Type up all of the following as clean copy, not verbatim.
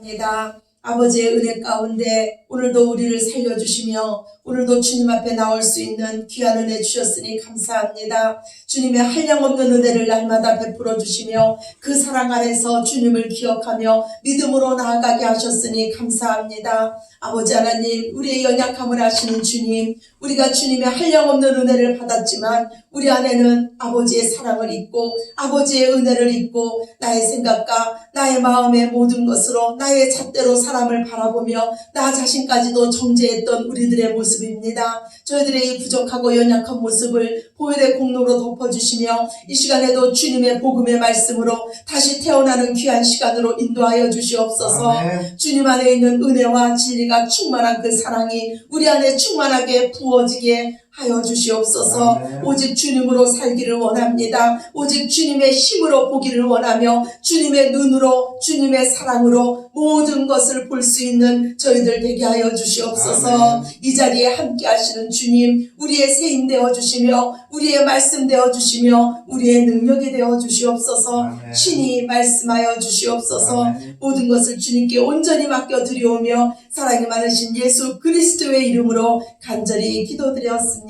합니다. 아버지의 은혜 가운데 오늘도 우리를 살려주시며 오늘도 주님 앞에 나올 수 있는 귀한 은혜 주셨으니 감사합니다. 주님의 한량없는 은혜를 날마다 베풀어 주시며 그 사랑 안에서 주님을 기억하며 믿음으로 나아가게 하셨으니 감사합니다. 아버지 하나님, 우리의 연약함을 아시는 주님, 우리가 주님의 한량없는 은혜를 받았지만 우리 안에는 아버지의 사랑을 잊고 아버지의 은혜를 잊고 나의 생각과 나의 마음의 모든 것으로 나의 잣대로 사람을 바라보며 나 자신까지도 정죄했던 우리들의 모습입니다. 저희들의 이 부족하고 연약한 모습을 보혈의 공로로 덮어주시며 이 시간에도 주님의 복음의 말씀으로 다시 태어나는 귀한 시간으로 인도하여 주시옵소서. 아멘. 주님 안에 있는 은혜와 진리가 충만한 그 사랑이 우리 안에 충만하게 부어지게 하여 주시옵소서. 아멘. 오직 주님으로 살기를 원합니다. 오직 주님의 힘으로 보기를 원하며 주님의 눈으로 주님의 사랑으로 모든 것을 볼 수 있는 저희들 되게 하여 주시옵소서. 아멘. 이 자리에 함께 하시는 주님, 우리의 세임 되어 주시며 우리의 말씀 되어 주시며 우리의 능력이 되어 주시옵소서. 아멘. 친히 말씀하여 주시옵소서. 아멘. 모든 것을 주님께 온전히 맡겨 드리오며 사랑이 많으신 예수 그리스도의 이름으로 간절히 기도드렸습니다.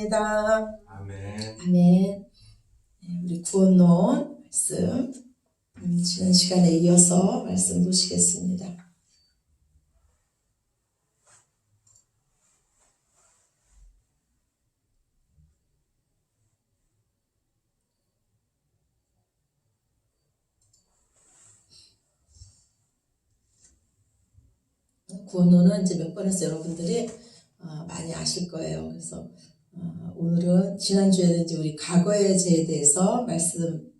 아멘. 아멘. 우리 구원론 말씀 지난 시간에 이어서 말씀 보시겠습니다. 구원론은 이제 몇 번 해서 여러분들이 많이 아실 거예요. 그래서 오늘은 지난주에는 이제 우리 과거의 죄에 대해서 말씀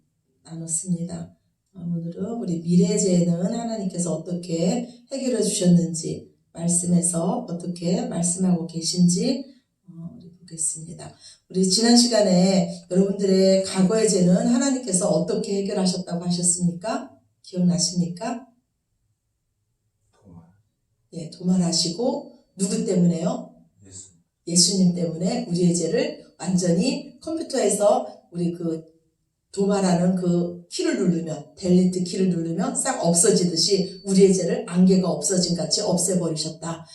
나눴습니다. 오늘은 우리 미래의 죄는 하나님께서 어떻게 해결해 주셨는지 말씀에서 어떻게 말씀하고 계신지 우리 보겠습니다. 우리 지난 시간에 여러분들의 과거의 죄는 하나님께서 어떻게 해결하셨다고 하셨습니까? 기억나십니까? 예, 도말하시고 누구 때문에요? 예수님 때문에 우리의 죄를 완전히 컴퓨터에서 우리 그 도말하는 그 키를 누르면 델리트 키를 누르면 싹 없어지듯이 우리의 죄를 안개가 없어진 같이 없애버리셨다.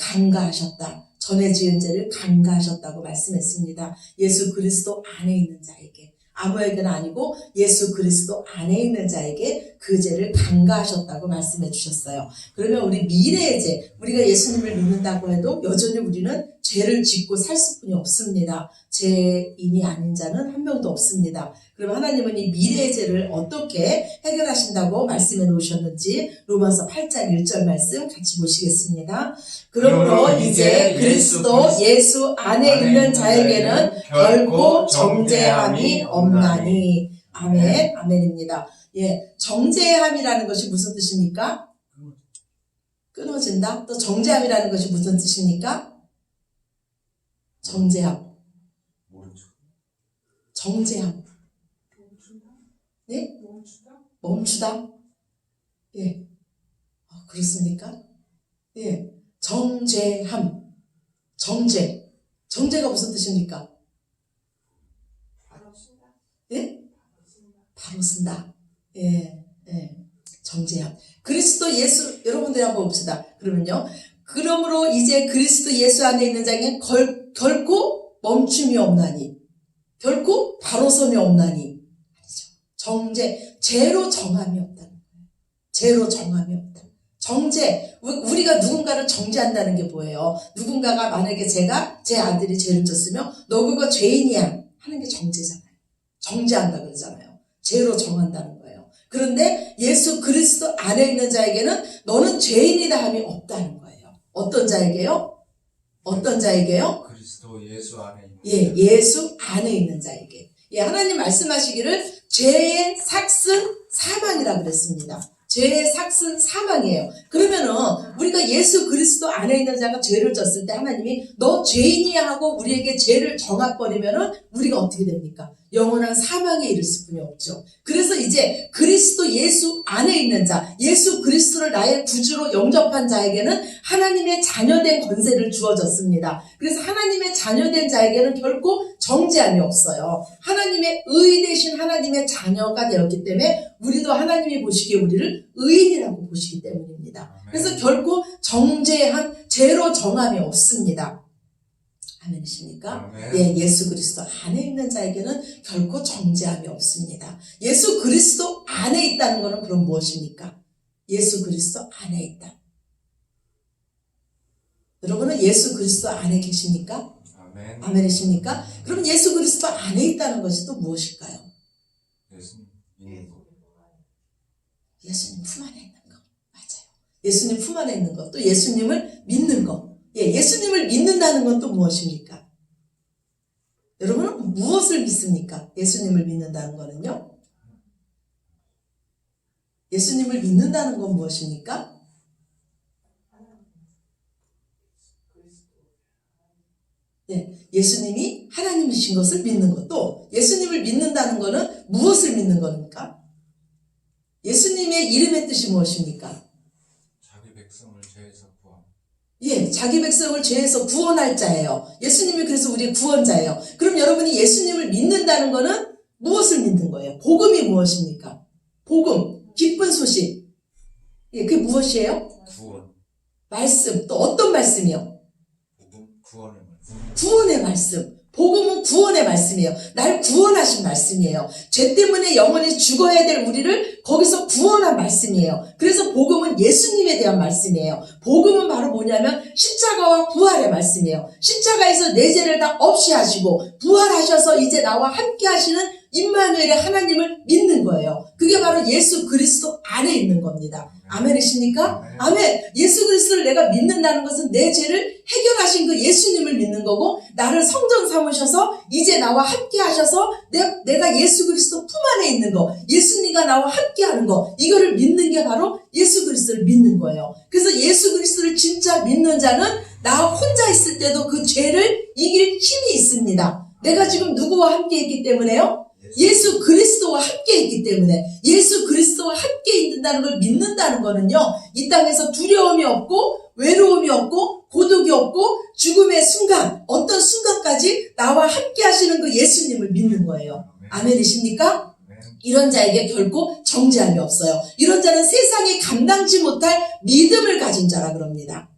간과하셨다. 전에 지은 죄를 간과하셨다고 말씀했습니다. 예수 그리스도 안에 있는 자에게 아무에게나 아니고 예수 그리스도 안에 있는 자에게 그 죄를 간과하셨다고 말씀해 주셨어요. 그러면 우리 미래의 죄, 우리가 예수님을 믿는다고 해도 여전히 우리는 죄를 짓고 살 수뿐이 없습니다. 죄인이 아닌 자는 한 명도 없습니다. 그럼 하나님은 이 미래의 죄를 어떻게 해결하신다고 말씀해 놓으셨는지 로마서 8장 1절 말씀 같이 보시겠습니다. 그러므로 이제 그리스도 예수 안에 있는 자에게는 결코 정죄함이 없나니. 아멘, 아멘입니다. 예, 정죄함이라는 것이 무슨 뜻입니까? 끊어진다. 또 정죄함이라는 것이 무슨 뜻입니까? 정죄함. 정죄함. 네? 멈추다? 예. 그렇습니까? 예. 정죄함. 정죄. 정죄가 무슨 뜻입니까? 예? 바로 쓴다. 예. 예. 정죄함. 그리스도 예수, 여러분들이 한번 봅시다. 그러면요. 그러므로 이제 그리스도 예수 안에 있는 자에게는 결코 멈춤이 없나니. 결코 바로섬이 없나니. 정죄, 죄로 정함이 없다는 거예요. 죄로 정함이 없다. 정죄, 우리가 누군가를 정죄한다는 게 뭐예요? 누군가가 만약에 제 아들이 죄를 졌으면 너 그거 죄인이야 하는 게 정죄잖아요. 정죄한다 그러잖아요. 죄로 정한다는 거예요. 그런데 예수 그리스도 안에 있는 자에게는 너는 죄인이다 함이 없다는 거예요. 어떤 자에게요? 어떤 자에게요? 그리스도 예수 안에 있는 예, 예수 안에 있는 자에게. 예, 하나님 말씀하시기를 죄의 삭은 사망이라 그랬습니다. 죄의 삭은 사망이에요. 그러면은 우리가 예수 그리스도 안에 있는 자가 죄를 졌을 때 하나님이 너 죄인이야 하고 우리에게 죄를 정해버리면은 우리가 어떻게 됩니까? 영원한 사망에 이를 수뿐이 없죠. 그래서 이제 그리스도 예수 안에 있는 자, 예수 그리스도를 나의 구주로 영접한 자에게는 하나님의 자녀된 권세를 주어졌습니다. 그래서 하나님의 자녀된 자에게는 결코 정죄함이 없어요. 하나님의 의 대신 하나님의 자녀가 되었기 때문에 우리도 하나님이 보시기에 우리를 의인이라고 보시기 때문입니다. 그래서 결코 정죄함, 죄로 정함이 없습니다. 아멘이십니까? 아멘. 예, 예수 그리스도 안에 있는 자에게는 결코 정죄함이 없습니다. 예수 그리스도 안에 있다는 것은 그럼 무엇입니까? 예수 그리스도 안에 있다. 여러분은 예수 그리스도 안에 계십니까? 아멘. 아멘이십니까? 그럼 예수 그리스도 안에 있다는 것이 또 무엇일까요? 예수님 믿는 것. 예수님 품 안에 있는 것. 맞아요. 예수님 품 안에 있는 것. 또 예수님을 믿는 것. 예, 예수님을 믿는다는 건 또 무엇입니까? 여러분은 무엇을 믿습니까? 예수님을 믿는다는 거는요? 예수님을 믿는다는 건 무엇입니까? 네, 예수님이 하나님이신 것을 믿는 것. 또 예수님을 믿는다는 거는 무엇을 믿는 겁니까? 예수님의 이름의 뜻이 무엇입니까? 자기 백성을 죄에서 구원. 예, 자기 백성을 죄에서 구원할 자예요. 예수님이 그래서 우리의 구원자예요. 그럼 여러분이 예수님을 믿는다는 거는 무엇을 믿는 거예요? 복음이 무엇입니까? 복음, 기쁜 소식. 예, 그게 무엇이에요? 구원. 말씀, 또 어떤 말씀이요? 복음 구원의 말씀. 구원의 말씀. 복음은 구원의 말씀이에요. 날 구원하신 말씀이에요. 죄 때문에 영원히 죽어야 될 우리를 거기서 구원한 말씀이에요. 그래서 복음은 예수님에 대한 말씀이에요. 복음은 바로 뭐냐면 십자가와 부활의 말씀이에요. 십자가에서 내 죄를 다 없이 하시고 부활하셔서 이제 나와 함께 하시는 임마누엘의 하나님을 믿는 거예요. 그게 바로 예수 그리스도 안에 있는 겁니다. 아멘이십니까? 아멘. 예수 그리스도를 내가 믿는다는 것은 내 죄를 해결하신 그 예수님을 믿는 거고 나를 성전 삼으셔서 이제 나와 함께 하셔서 내가 예수 그리스도 품 안에 있는 거, 예수님과 나와 함께 하는 거, 이거를 믿는 게 바로 예수 그리스도를 믿는 거예요. 그래서 예수 그리스도를 진짜 믿는 자는 나 혼자 있을 때도 그 죄를 이길 힘이 있습니다. 내가 지금 누구와 함께 있기 때문에요? 예수 그리스도와 함께 있기 때문에 예수 그리스도와 함께 있는다는 걸 믿는다는 거는요, 이 땅에서 두려움이 없고 외로움이 없고 고독이 없고 죽음의 순간, 어떤 순간까지 나와 함께 하시는 그 예수님을 믿는 거예요. 아멘이십니까? 이런 자에게 결코 정죄함이 없어요. 이런 자는 세상이 감당치 못할 믿음을 가진 자라 그럽니다.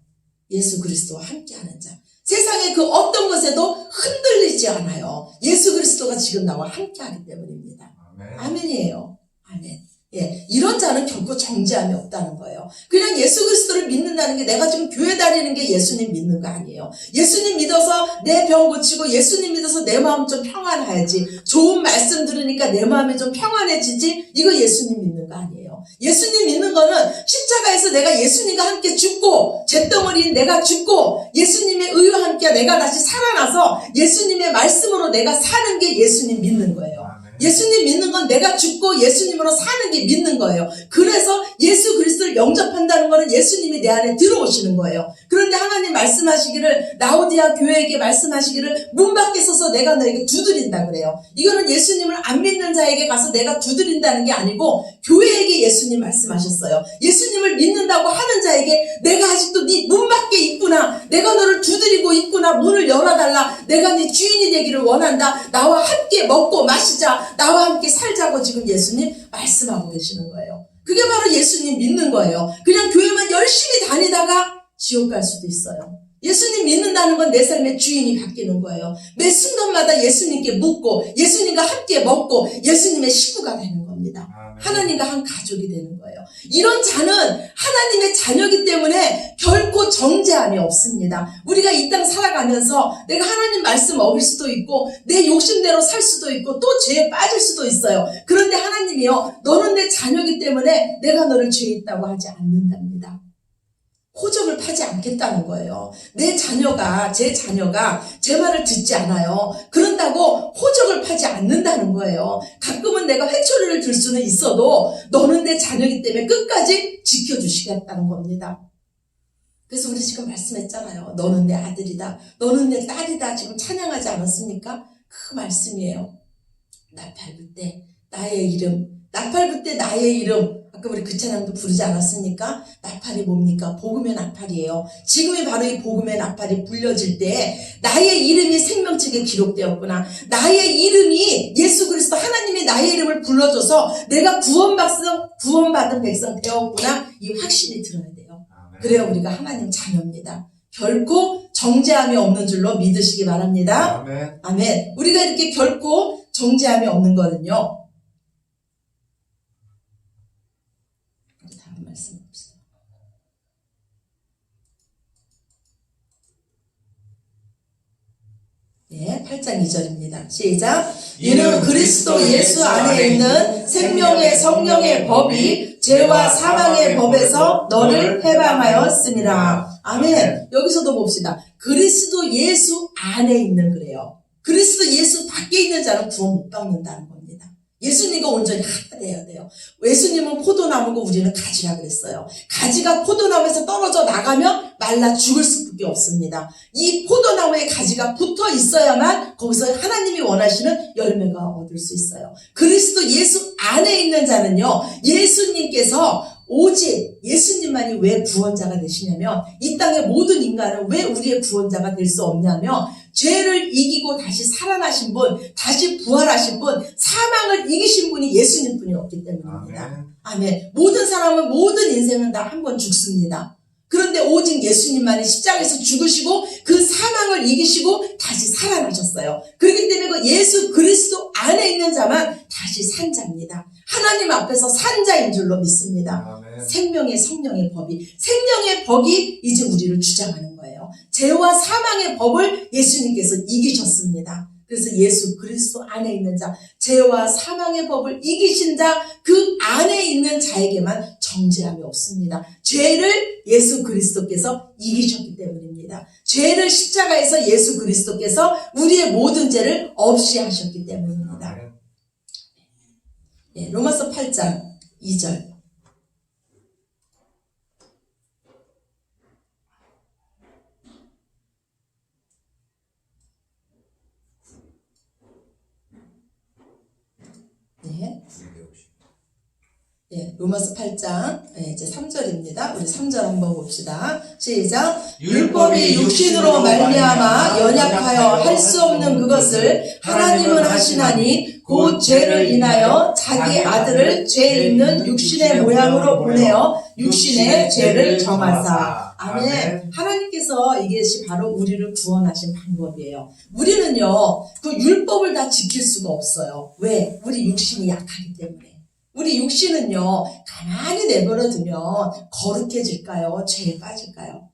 예수 그리스도와 함께 하는 자. 세상의 그 어떤 것에도 흔들리지 않아요. 예수 그리스도가 지금 나와 함께 하기 때문입니다. 아멘. 아멘이에요. 아멘. 예, 이런 자는 결코 정죄함이 없다는 거예요. 그냥 예수 그리스도를 믿는다는 게 내가 지금 교회 다니는 게 예수님 믿는 거 아니에요. 예수님 믿어서 내 병 고치고 예수님 믿어서 내 마음 좀 평안해야지. 좋은 말씀 들으니까 내 마음이 좀 평안해지지. 이거 예수님 믿는 거 아니에요. 예수님 믿는 거는 십자가에서 내가 예수님과 함께 죽고 잿덩어리인 내가 죽고 예수님의 의와 함께 내가 다시 살아나서 예수님의 말씀으로 내가 사는 게 예수님 믿는 거예요. 예수님 믿는 건 내가 죽고 예수님으로 사는 게 믿는 거예요. 그래서 예수 그리스도를 영접한다는 거는 예수님이 내 안에 들어오시는 거예요. 그런데 하나님 말씀하시기를, 라오디아 교회에게 말씀하시기를 문 밖에 서서 내가 너에게 두드린다 그래요. 이거는 예수님을 안 믿는 자에게 가서 내가 두드린다는 게 아니고 교회에게 예수님 말씀하셨어요. 예수님을 믿는다고 하는 자에게 내가 아직도 네 문 밖에 있구나, 내가 너를 두드리고 있구나, 문을 열어달라, 내가 네 주인이 되기를 원한다, 나와 함께 먹고 마시자, 나와 함께 살자고 지금 예수님 말씀하고 계시는 거예요. 그게 바로 예수님 믿는 거예요. 그냥 교회만 열심히 다니다가 지옥 갈 수도 있어요. 예수님 믿는다는 건 내 삶의 주인이 바뀌는 거예요. 매 순간마다 예수님께 묻고 예수님과 함께 먹고 예수님의 식구가 되는 겁니다. 하나님과 한 가족이 되는 거예요. 이런 자는 하나님의 자녀이기 때문에 결코 정죄함이 없습니다. 우리가 이 땅 살아가면서 내가 하나님 말씀 어길 수도 있고 내 욕심대로 살 수도 있고 또 죄에 빠질 수도 있어요. 그런데 하나님이요, 너는 내 자녀이기 때문에 내가 너를 죄에 있다고 하지 않는답니다. 호적을 파지 않겠다는 거예요. 내 자녀가, 제 자녀가 제 말을 듣지 않아요. 그런다고 호적을 파지 않는다는 거예요. 가끔은 내가 회초리를 들 수는 있어도 너는 내 자녀이기 때문에 끝까지 지켜주시겠다는 겁니다. 그래서 우리 지금 말씀했잖아요. 너는 내 아들이다, 너는 내 딸이다, 지금 찬양하지 않았습니까? 그 말씀이에요. 나팔불 때 나의 이름, 나팔불 때 나의 이름. 아까 우리 그 찬양도 부르지 않았습니까? 나팔이 뭡니까? 복음의 나팔이에요. 지금이 바로 이 복음의 나팔이 불려질 때 나의 이름이 생명책에 기록되었구나. 나의 이름이 예수 그리스도 하나님이 나의 이름을 불러줘서 내가 구원받은 백성 되었구나. 이 확신이 들어야 돼요. 그래야 우리가 하나님 자녀입니다. 결코 정죄함이 없는 줄로 믿으시기 바랍니다. 아멘. 아멘. 우리가 이렇게 결코 정죄함이 없는 거는요. 다음 말씀 봅시다. 네, 8장 2절입니다. 시작. 이는 그리스도 예수 안에 있는 생명의 성령의 법이 죄와 사망의 법에서 너를 해방하였습니다. 아멘. 여기서도 봅시다. 그리스도 예수 안에 있는 그래요. 그리스도 예수 밖에 있는 자는 구원 못 받는다는 겁니다. 예수님과 온전히 하나 돼야 돼요. 예수님은 포도나무고 우리는 가지라 그랬어요. 가지가 포도나무에서 떨어져 나가면 말라 죽을 수밖에 없습니다. 이 포도나무에 가지가 붙어 있어야만 거기서 하나님이 원하시는 열매가 얻을 수 있어요. 그리스도 예수 안에 있는 자는요, 예수님께서 오직 예수님만이 왜 구원자가 되시냐면, 이 땅의 모든 인간은 왜 우리의 구원자가 될 수 없냐면, 죄를 이기고 다시 살아나신 분, 다시 부활하신 분, 사망을 이기신 분이 예수님 뿐이 없기 때문입니다. 아멘. 모든 사람은 모든 인생은 다 한 번 죽습니다. 그런데 오직 예수님만이 십자가에서 죽으시고 그 사망을 이기시고 다시 살아나셨어요. 그렇기 때문에 그 예수 그리스도 안에 있는 자만 다시 산 자입니다. 하나님 앞에서 산 자인 줄로 믿습니다. 아멘. 생명의 성령의 법이 이제 우리를 주장하는 거예요. 죄와 사망의 법을 예수님께서 이기셨습니다. 그래서 예수 그리스도 안에 있는 자, 죄와 사망의 법을 이기신 자, 그 안에 있는 자에게만 정죄함이 없습니다. 죄를 예수 그리스도께서 이기셨기 때문입니다. 죄를 십자가에서 예수 그리스도께서 우리의 모든 죄를 없이 하셨기 때문입니다. 네, 로마서 8장 2절. 네. 네, 로마서 8장 이제 3절입니다. 우리 3절 한번 봅시다. 시작. 율법이 육신으로 말미암아 연약하여 할 수 없는 그것을 하나님은 하시나니 곧 죄를 인하여 자기 아들을 죄 있는 육신의 모양으로 보내어 육신의 죄를 정하사. 아멘. 하나님께서 이것이 바로 우리를 구원하신 방법이에요. 우리는요, 그 율법을 다 지킬 수가 없어요. 왜? 우리 육신이 약하기 때문에. 우리 육신은요, 가만히 내버려 두면 거룩해질까요? 죄에 빠질까요?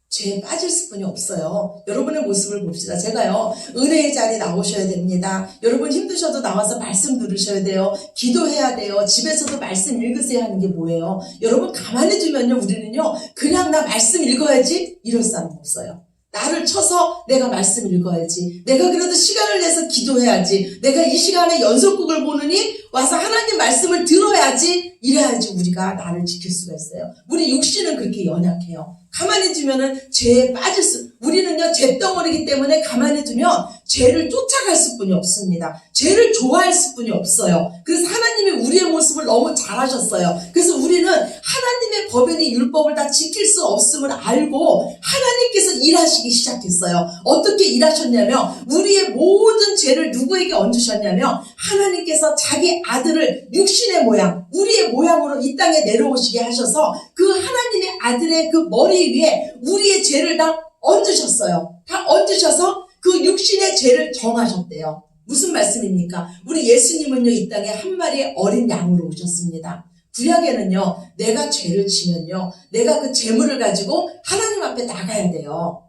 죄에 빠질 수뿐이 없어요. 여러분의 모습을 봅시다. 제가요, 은혜의 자리에 나오셔야 됩니다. 여러분 힘드셔도 나와서 말씀 들으셔야 돼요. 기도해야 돼요. 집에서도 말씀 읽으세요 하는 게 뭐예요? 여러분 가만히 두면요, 우리는요, 그냥 나 말씀 읽어야지 이럴 사람 없어요. 나를 쳐서 내가 말씀 읽어야지. 내가 그래도 시간을 내서 기도해야지. 내가 이 시간에 연속극을 보느니 와서 하나님 말씀을 들어야지. 이래야지 우리가 나를 지킬 수가 있어요. 우리 육신은 그렇게 연약해요. 가만히 두면은 죄에 빠질 우리는요, 죄덩어리기 때문에 가만히 두면 죄를 쫓아갈 수뿐이 없습니다. 죄를 좋아할 수뿐이 없어요. 그래서 하나님이 우리의 모습을 너무 잘하셨어요. 그래서 우리는 하나님의 법이니 율법을 다 지킬 수 없음을 알고 하나님께서 일하시기 시작했어요. 어떻게 일하셨냐면, 우리의 모든 죄를 누구에게 얹으셨냐면, 하나님께서 자기 아들을 육신의 모양, 우리의 모양으로 이 땅에 내려오시게 하셔서 그 하나님의 아들의 그 머리 위에 우리의 죄를 다 얹으셨어요. 다 얹으셔서 그 육신의 죄를 정하셨대요. 무슨 말씀입니까? 우리 예수님은요, 이 땅에 한 마리의 어린 양으로 오셨습니다. 구약에는요, 내가 죄를 지면요, 내가 그 재물을 가지고 하나님 앞에 나가야 돼요.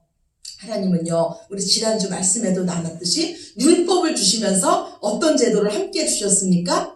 하나님은요, 우리 지난주 말씀에도 나눴듯이 율법을 주시면서 어떤 제도를 함께 주셨습니까?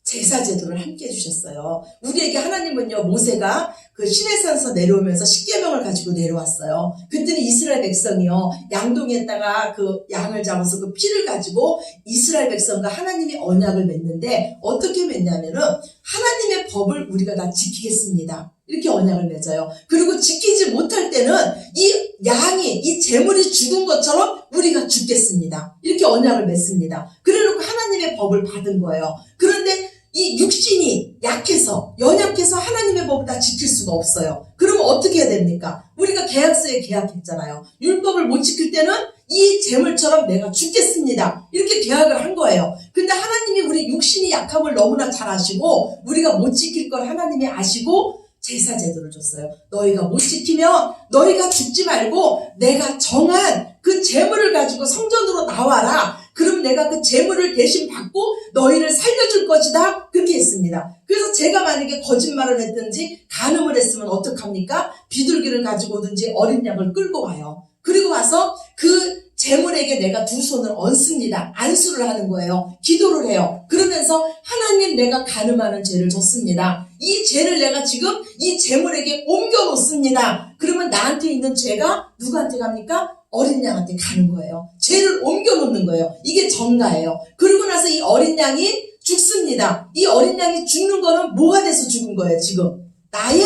제사 제도를 함께 해주셨어요. 우리에게 하나님은요, 모세가 그 시내산에서 내려오면서 십계명을 가지고 내려왔어요. 그랬더니 이스라엘 백성이요, 양동이에다가 그 양을 잡아서 그 피를 가지고 이스라엘 백성과 하나님이 언약을 맺는데, 어떻게 맺냐면은 하나님의 법을 우리가 다 지키겠습니다, 이렇게 언약을 맺어요. 그리고 지키지 못할 때는 이 양이, 이 재물이 죽은 것처럼 우리가 죽겠습니다. 이렇게 언약을 맺습니다. 그래놓고 하나님의 법을 받은 거예요. 그런데 이 육신이 약해서, 연약해서 하나님의 법을 다 지킬 수가 없어요. 그러면 어떻게 해야 됩니까? 우리가 계약서에 계약했잖아요. 율법을 못 지킬 때는 이 재물처럼 내가 죽겠습니다. 이렇게 계약을 한 거예요. 근데 하나님이 우리 육신이 약함을 너무나 잘 아시고, 우리가 못 지킬 걸 하나님이 아시고, 제사 제도를 줬어요. 너희가 못 지키면 너희가 죽지 말고 내가 정한 그 재물을 가지고 성전으로 나와라. 그럼 내가 그 재물을 대신 받고 너희를 살려줄 것이다. 그렇게 했습니다. 그래서 제가 만약에 거짓말을 했든지 간음을 했으면 어떡합니까? 비둘기를 가지고 오든지 어린 양을 끌고 와요. 그리고 와서 그 재물에게 내가 두 손을 얹습니다. 안수를 하는 거예요. 기도를 해요. 그러면서 하나님, 내가 간음하는 죄를 졌습니다. 이 죄를 내가 지금 이 재물에게 옮겨 놓습니다. 그러면 나한테 있는 죄가 누구한테 갑니까? 어린 양한테 가는 거예요. 죄를 옮겨 놓는 거예요. 이게 정가예요. 그러고 나서 이 어린 양이 죽습니다. 이 어린 양이 죽는 거는 뭐가 돼서 죽은 거예요, 지금? 나의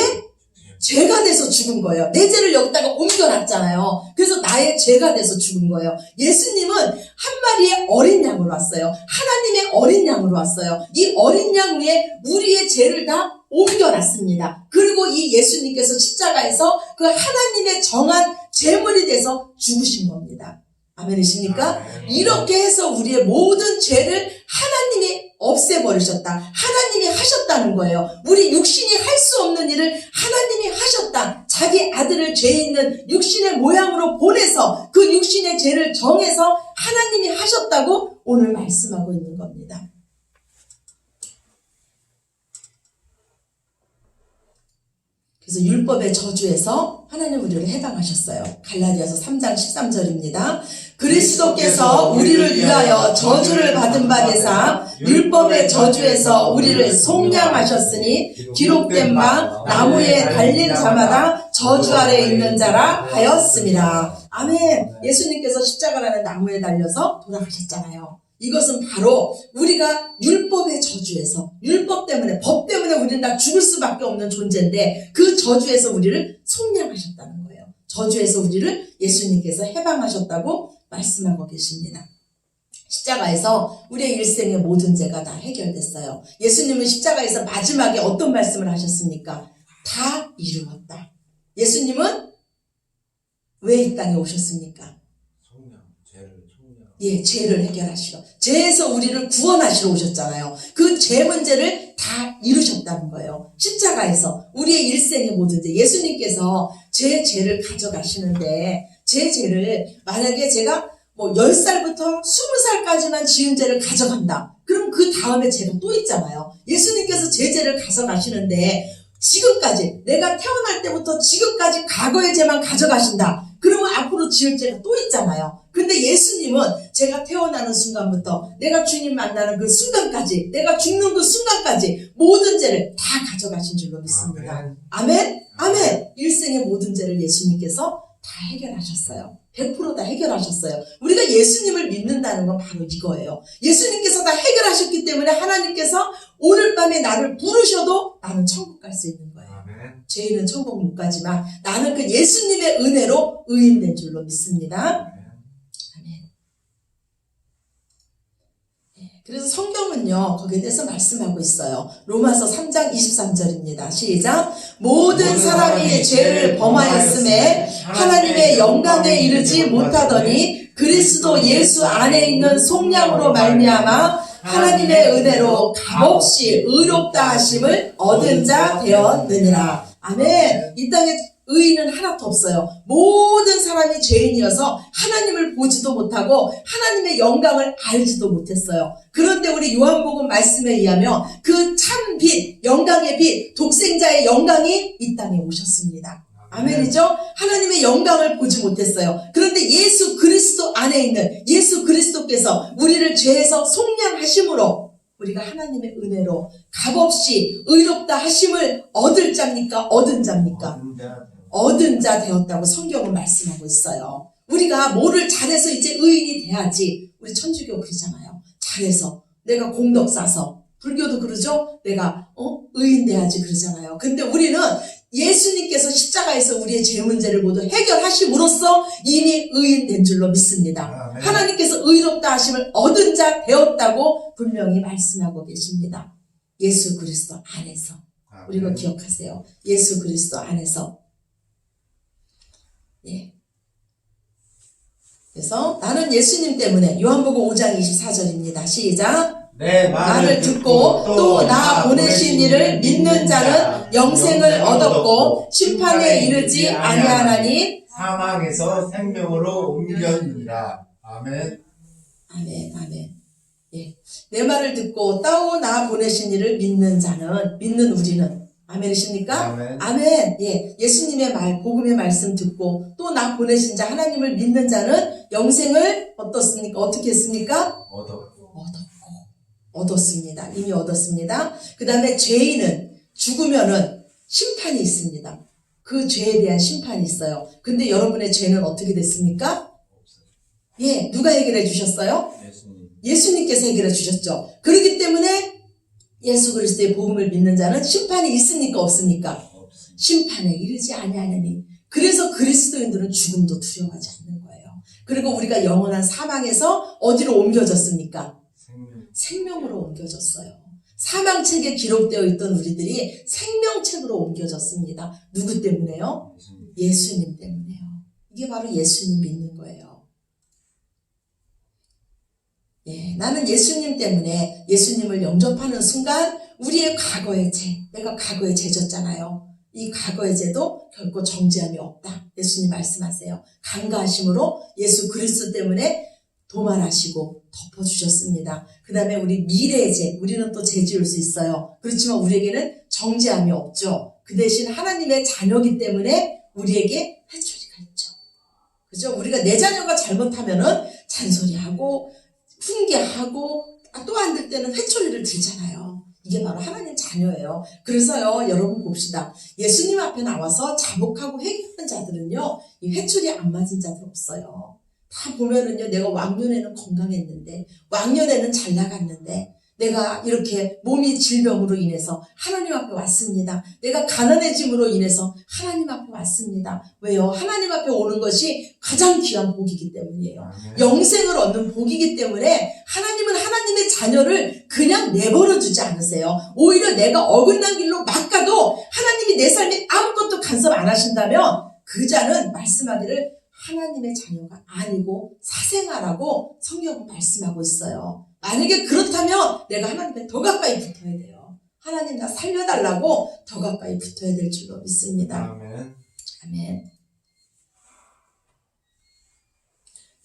죄가 돼서 죽은 거예요. 내 죄를 여기다가 옮겨놨잖아요. 그래서 나의 죄가 돼서 죽은 거예요. 예수님은 한 마리의 어린 양으로 왔어요. 하나님의 어린 양으로 왔어요. 이 어린 양 위에 우리의 죄를 다 옮겨놨습니다. 그리고 이 예수님께서 십자가에서 그 하나님의 정한 제물이 돼서 죽으신 겁니다. 아멘이십니까? 이렇게 해서 우리의 모든 죄를 하나님이 없애버리셨다. 하나님이 하셨다는 거예요. 우리 육신이 할 수 없는 일을 하나님이 하셨다. 자기 아들을 죄 있는 육신의 모양으로 보내서 그 육신의 죄를 정해서 하나님이 하셨다고 오늘 말씀하고 있는 겁니다. 그래서 율법의 저주에서 하나님 우리를 해방하셨어요. 갈라디아서 3장 13절입니다. 그리스도께서 우리를 위하여 저주를 받은 바 되사 율법의 저주에서 우리를 속량하셨으니 기록된 바 나무에 달린 자마다 저주 아래에 있는 자라 하였습니다. 아멘. 예수님께서 십자가라는 나무에 달려서 돌아가셨잖아요. 이것은 바로 우리가 율법의 저주에서, 율법 때문에, 법 때문에 우리는 다 죽을 수밖에 없는 존재인데 그 저주에서 우리를 속량하셨다는 거예요. 저주에서 우리를 예수님께서 해방하셨다고 말씀하고 계십니다. 십자가에서 우리의 일생의 모든 죄가 다 해결됐어요. 예수님은 십자가에서 마지막에 어떤 말씀을 하셨습니까? 다 이루었다. 예수님은 왜 이 땅에 오셨습니까? 예, 죄를 해결하시러, 죄에서 우리를 구원하시러 오셨잖아요. 그 죄 문제를 다 이루셨다는 거예요. 십자가에서 우리의 일생의 모든 죄, 예수님께서 제 죄를 가져가시는데, 제 죄를 만약에 제가 10살부터 20살까지만 지은 죄를 가져간다. 그럼 그 다음에 죄가 또 있잖아요. 예수님께서 제 죄를 가져가시는데 지금까지, 내가 태어날 때부터 지금까지 과거의 죄만 가져가신다. 그러면 앞으로 지을 죄가 또 있잖아요. 근데 예수님은 제가 태어나는 순간부터 내가 주님 만나는 그 순간까지, 내가 죽는 그 순간까지 모든 죄를 다 가져가신 줄로 믿습니다. 아멘? 아멘! 일생의 모든 죄를 예수님께서 다 해결하셨어요. 100% 다 해결하셨어요. 우리가 예수님을 믿는다는 건 바로 이거예요. 예수님께서 다 해결하셨기 때문에 하나님께서 오늘 밤에 나를 부르셔도 나는 천국 갈 수 있는 거예요. 죄인은 천국 못 가지만 나는 그 예수님의 은혜로 의인된 줄로 믿습니다. 아멘. 그래서 성경은요, 거기에 대해서 말씀하고 있어요. 로마서 3장 23절입니다. 시작. 모든 사람이 죄를 범하였음에 하나님의 영광에 이르지 못하더니 그리스도 예수 안에 있는 속량으로 말미암아 하나님의 은혜로 값없이 의롭다 하심을 얻은 자 되었느니라. 아멘. 이 땅에 의인은 하나도 없어요. 모든 사람이 죄인이어서 하나님을 보지도 못하고 하나님의 영광을 알지도 못했어요. 그런데 우리 요한복음 말씀에 의하면 그 참 빛, 영광의 빛, 독생자의 영광이 이 땅에 오셨습니다. 아멘이죠? 하나님의 영광을 보지 못했어요. 그런데 예수 그리스도 안에 있는 예수 그리스도께서 우리를 죄에서 속량하심으로 우리가 하나님의 은혜로 값없이 의롭다 하심을 얻을 자입니까? 얻은 자입니까? 얻은 자 되었다고 성경은 말씀하고 있어요. 우리가 뭐를 잘해서 이제 의인이 돼야지. 우리 천주교 그러잖아요. 잘해서 내가 공덕 쌓아서, 불교도 그러죠? 내가 의인 돼야지 그러잖아요. 근데 우리는 예수님께서 십자가에서 우리의 죄 문제를 모두 해결하심으로써 이미 의인된 줄로 믿습니다. 아멘. 하나님께서 의롭다 하심을 얻은 자 되었다고 분명히 말씀하고 계십니다. 예수 그리스도 안에서. 우리가 기억하세요. 예수 그리스도 안에서. 예. 그래서 나는 예수님 때문에 요한복음 5장 24절입니다. 시작. 내 말을 듣고 또 나 보내신 이를 믿는 자는 영생을 얻었고 심판에 이르지 아니하나니. 사망에서 생명으로 옮겨니라. 아멘. 아멘, 아멘. 예. 내 말을 듣고 또 나 보내신 이를 믿는 자는, 믿는 우리는. 아멘이십니까? 아멘. 아멘. 예. 예수님의 말, 복음의 말씀 듣고 또 나 보내신 자, 하나님을 믿는 자는 영생을 어떻습니까? 어떻게 했습니까? 얻었습니다. 이미 얻었습니다. 그 다음에 죄인은 죽으면은 심판이 있습니다. 그 죄에 대한 심판이 있어요. 근데 여러분의 죄는 어떻게 됐습니까? 예, 누가 해결해 주셨어요? 예수님. 예수님께서 해결해 주셨죠. 그렇기 때문에 예수 그리스도의 복음을 믿는 자는 심판이 있습니까? 없습니까? 없습니다. 심판에 이르지 아니하느니. 그래서 그리스도인들은 죽음도 두려워하지 않는 거예요. 그리고 우리가 영원한 사망에서 어디로 옮겨졌습니까? 생명으로 옮겨졌어요. 사망책에 기록되어 있던 우리들이 생명책으로 옮겨졌습니다. 누구 때문에요? 예수님. 예수님 때문에요. 이게 바로 예수님 믿는 거예요. 예, 나는 예수님 때문에 예수님을 영접하는 순간 우리의 과거의 죄, 내가 과거에 죄졌잖아요. 이 과거의 죄도 결코 정죄함이 없다. 예수님 말씀하세요. 강가하심으로 예수 그리스도 때문에 도말하시고 덮어주셨습니다. 그 다음에 우리 미래의 죄, 우리는 또 죄 지을 수 있어요. 그렇지만 우리에게는 정죄함이 없죠. 그 대신 하나님의 자녀이기 때문에 우리에게 회초리가 있죠. 그죠? 우리가 내 자녀가 잘못하면은 잔소리하고 훈계하고 또 안 될 때는 회초리를 들잖아요. 이게 바로 하나님 자녀예요. 그래서요, 여러분 봅시다. 예수님 앞에 나와서 자복하고 회개하는 자들은요, 이 회초리 안 맞은 자들 없어요. 다 보면은요, 내가 왕년에는 건강했는데, 왕년에는 잘 나갔는데, 내가 이렇게 몸이 질병으로 인해서 하나님 앞에 왔습니다. 내가 가난해짐으로 인해서 하나님 앞에 왔습니다. 왜요? 하나님 앞에 오는 것이 가장 귀한 복이기 때문이에요. 아멘. 영생을 얻는 복이기 때문에 하나님은 하나님의 자녀를 그냥 내버려 두지 않으세요. 오히려 내가 어긋난 길로 막 가도 하나님이 내 삶에 아무것도 간섭 안 하신다면 그 자는 말씀하기를 하나님의 자녀가 아니고 사생아라고 성경은 말씀하고 있어요. 만약에 그렇다면 내가 하나님께 더 가까이 붙어야 돼요. 하나님 나 살려달라고 더 가까이 붙어야 될 줄로 믿습니다. 아멘. 아멘.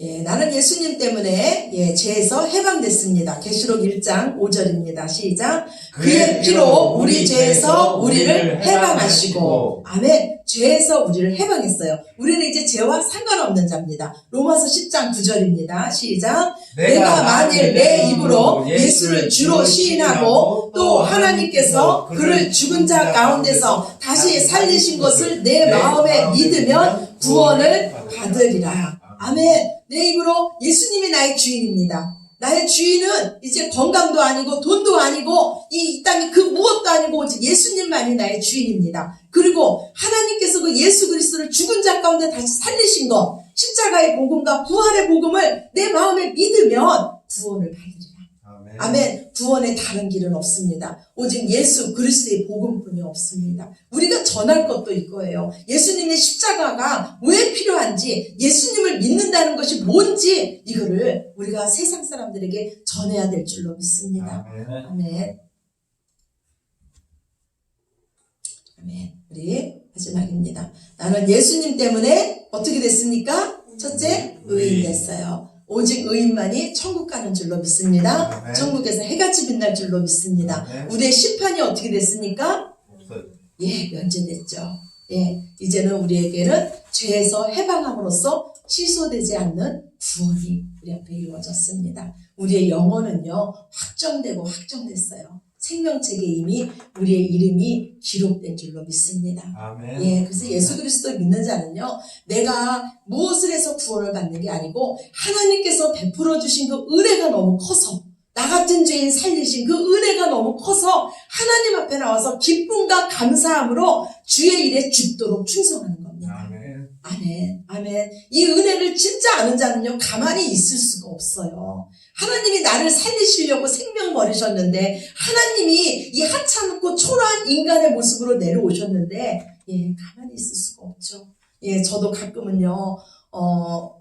예, 나는 예수님 때문에 죄에서 해방됐습니다. 계시록 1장 5절입니다. 시작. 그의 피로 우리 죄에서 우리를 해방하시고. 아멘. 죄에서 우리를 해방했어요. 우리는 이제 죄와 상관없는 자입니다. 로마서 10장 9절입니다. 시작. 내가 만일 내 입으로 예수를 주로 시인하고 또 하나님께서 그를 죽은 자 가운데서 다시 살리신 것을 내 마음에 믿으면 구원을 받으리라. 아멘. 내 입으로 예수님이 나의 주인입니다. 나의 주인은 이제 건강도 아니고 돈도 아니고 이 땅에 그 무엇도 아니고 오직 예수님만이 나의 주인입니다. 그리고 하나님께서 그 예수 그리스도를 죽은 자 가운데 다시 살리신 것, 십자가의 복음과 부활의 복음을 내 마음에 믿으면 구원을 받으리라. 아멘. 아멘. 구원의 다른 길은 없습니다. 오직 예수 그리스도의 복음뿐이 없습니다. 우리가 전할 것도 이거예요. 예수님의 십자가가 왜 필요한지, 예수님을 믿는다는 것이 뭔지 이거를 우리가 세상 사람들에게 전해야 될 줄로 믿습니다. 아멘. 아멘. 아멘. 우리 마지막입니다. 나는 예수님 때문에 어떻게 됐습니까? 첫째, 의인 됐어요. 오직 의인만이 천국 가는 줄로 믿습니다. 아멘. 천국에서 해같이 빛날 줄로 믿습니다. 아멘. 우리의 심판이 어떻게 됐습니까? 없어요. 예, 면제됐죠. 예, 이제는 우리에게는 죄에서 해방함으로써 취소되지 않는 구원이 우리 앞에 이루어졌습니다. 우리의 영혼은요, 확정되고 확정됐어요. 생명책에 이미 우리의 이름이 기록된 줄로 믿습니다. 아멘. 예, 그래서 예수 그리스도 믿는 자는요, 내가 무엇을 해서 구원을 받는 게 아니고 하나님께서 베풀어 주신 그 은혜가 너무 커서 나 같은 죄인 살리신 그 은혜가 너무 커서 하나님 앞에 나와서 기쁨과 감사함으로 주의 일에 죽도록 충성하는 겁니다. 아멘. 아멘, 아멘. 이 은혜를 진짜 아는 자는요, 가만히 있을 수가 없어요. 하나님이 나를 살리시려고 생명 버리셨는데, 하나님이 이 하찮고 초라한 인간의 모습으로 내려오셨는데, 가만히 있을 수가 없죠. 저도 가끔은요,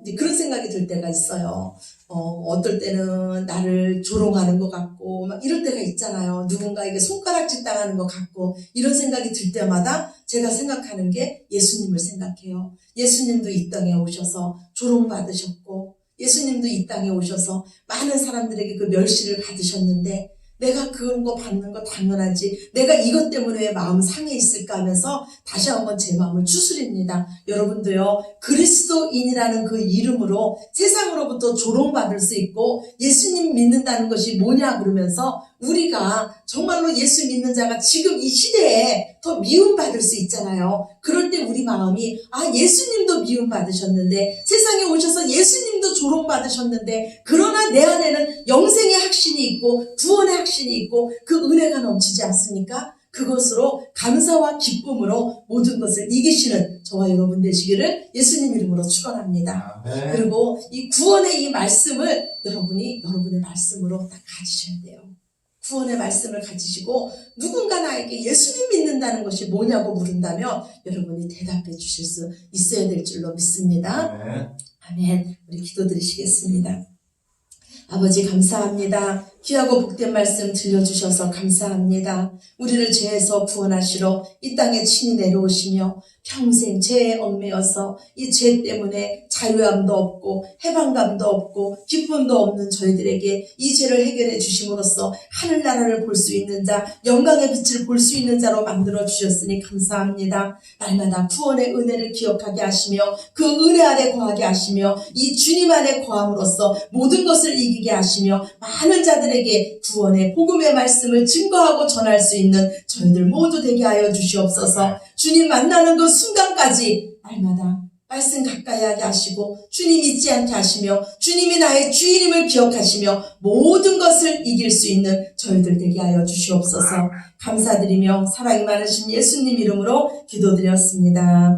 이제 그런 생각이 들 때가 있어요. 어떨 때는 나를 조롱하는 것 같고, 막 이럴 때가 있잖아요. 누군가에게 손가락질 당하는 것 같고, 이런 생각이 들 때마다 제가 생각하는 게 예수님을 생각해요. 예수님도 이 땅에 오셔서 조롱받으셨고, 예수님도 이 땅에 오셔서 많은 사람들에게 그 멸시를 받으셨는데, 내가 그런 거 받는 거 당연하지. 내가 이것 때문에 왜 마음 상해 있을까 하면서 다시 한번 제 마음을 추스립니다. 여러분도요, 그리스도인이라는 그 이름으로 세상으로부터 조롱받을 수 있고 예수님 믿는다는 것이 뭐냐 그러면서 우리가 정말로 예수 믿는 자가 지금 이 시대에 더 미움받을 수 있잖아요. 그럴 때 우리 마음이 예수님도 미움받으셨는데 세상에 오셔서 예수님도 조롱받으셨는데 그러나 내 안에는 영생의 확신이 있고 구원의 확신이 있고 그 은혜가 넘치지 않습니까? 그것으로 감사와 기쁨으로 모든 것을 이기시는 저와 여러분 되시기를 예수님 이름으로 축원합니다. 아멘. 그리고 이 구원의 이 말씀을 여러분이 여러분의 말씀으로 딱 가지셔야 돼요. 구원의 말씀을 가지시고 누군가 나에게 예수님 믿는다는 것이 뭐냐고 물은다면 여러분이 대답해 주실 수 있어야 될 줄로 믿습니다. 아멘. 아멘. 우리 기도드리시겠습니다. 아버지 감사합니다. 귀하고 복된 말씀 들려주셔서 감사합니다. 우리를 죄에서 구원하시러 이 땅에 친히 내려오시며 평생 죄에 얽매여서 이 죄 때문에 자유함도 없고 해방감도 없고 기쁨도 없는 저희들에게 이 죄를 해결해 주심으로써 하늘나라를 볼 수 있는 자, 영광의 빛을 볼 수 있는 자로 만들어 주셨으니 감사합니다. 날마다 구원의 은혜를 기억하게 하시며 그 은혜 안에 거하게 하시며 이 주님 안에 거함으로써 모든 것을 이기게 하시며 많은 자들에게 구원의 복음의 말씀을 증거하고 전할 수 있는 저희들 모두 되게 하여 주시옵소서. 주님 만나는 그 순간까지 날마다 말씀 가까이 하게 하시고 주님 잊지 않게 하시며 주님이 나의 주인임을 기억하시며 모든 것을 이길 수 있는 저희들 되게 하여 주시옵소서. 감사드리며 사랑이 많으신 예수님 이름으로 기도드렸습니다.